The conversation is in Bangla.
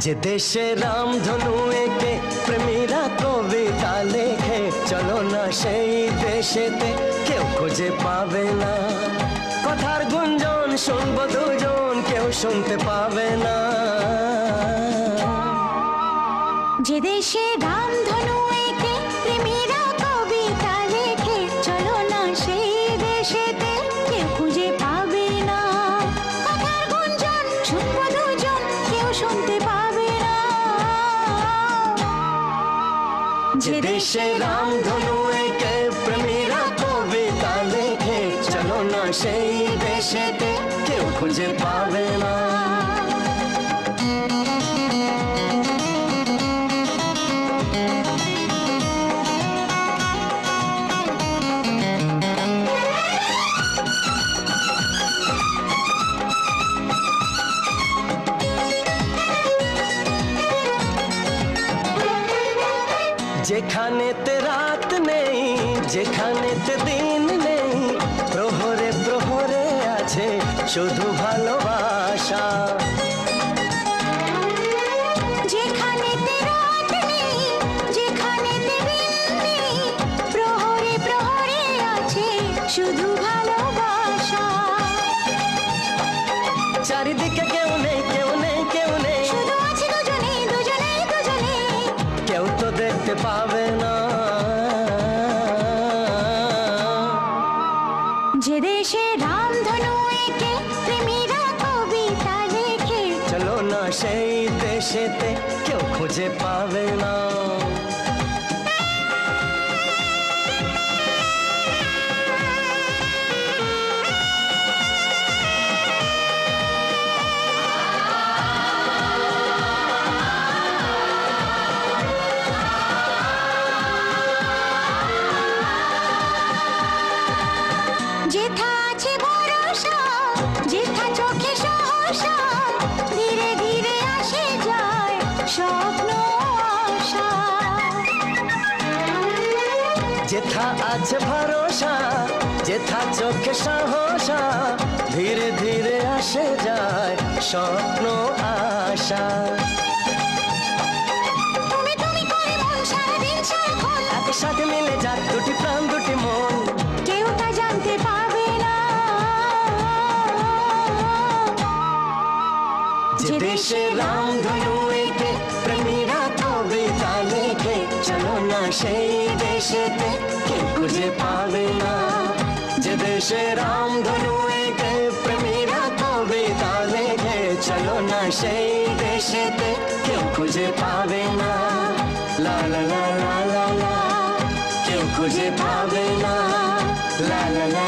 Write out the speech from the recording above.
যে দেশে রামধনু এঁকে প্রেমীরা কবিতা লেখে, চলো না সেই দেশেতে, কেউ খুঁজে পাবে না। কথার গুঞ্জন শুনবো দুজন, কেউ শুনতে পাবে না। যে দেশে রামধনু এঁকে প্রেমীরা কবিতা লেখে, চলো না সেই দেশেতে, কেউ খুঁজে পাবে না। কথার গুঞ্জন শুনবো দুজন, কেউ শুনতে পাবে না। যে দেশে রামধনু এঁকে প্রেমীরা কবিতা লেখে, চলো না সেই দেশেতে, কেউ খুঁজে পাবে না। যেখানেতে রাত নেই, যেখানেতে দিন নেই, প্রহরে প্রহরে আছে শুধু ভালোবাসা। যেখানেতে রাত নেই, যেখানেতে দিন নেই, প্রহরে প্রহরে আছে শুধু ভালোবাসা। চারিদিকে কেউ নেই, কেউ নেই, কেউ নেই, শুধু আছে দুজনে, দুজনে, দুজনে, কেউ তো দেখতে পাবে না। যে দেশে রামধনু এঁকে প্রেমীরা কবিতা লেখে, চলো না সেই দেশেতে, কেউ খুঁজে পাবে না। যেথা আছে ভরসা, যেথা চোখে সহসা, ধীরে ধীরে আসে যায় স্বপ্ন আশা। যেথা আছে ভরসা, যেথা চোখে সাহসা, ধীরে ধীরে আসে যায় স্বপ্ন আশা। তুমি তুমি করে মন সারাদিন সারাক্ষণ, একসাথে মিলে যাক দুটি প্রাণ দুটি মন, কেউ তা জানতে পারবে না। যে দেশে রামধনু এঁকে প্রেমীরা কবিতা লেখে, চলো না সেই দেশেতে, কেউ খুঁজে পাবে না। যে দেশে রামধনু এঁকে প্রেমীরা কবিতা লেখে, চলো না সেই দেশেতে, কেউ খুঁজে পাবে না। লা লা লা লা লা লা, কেউ খুঁজে পাবে না। লা লা লা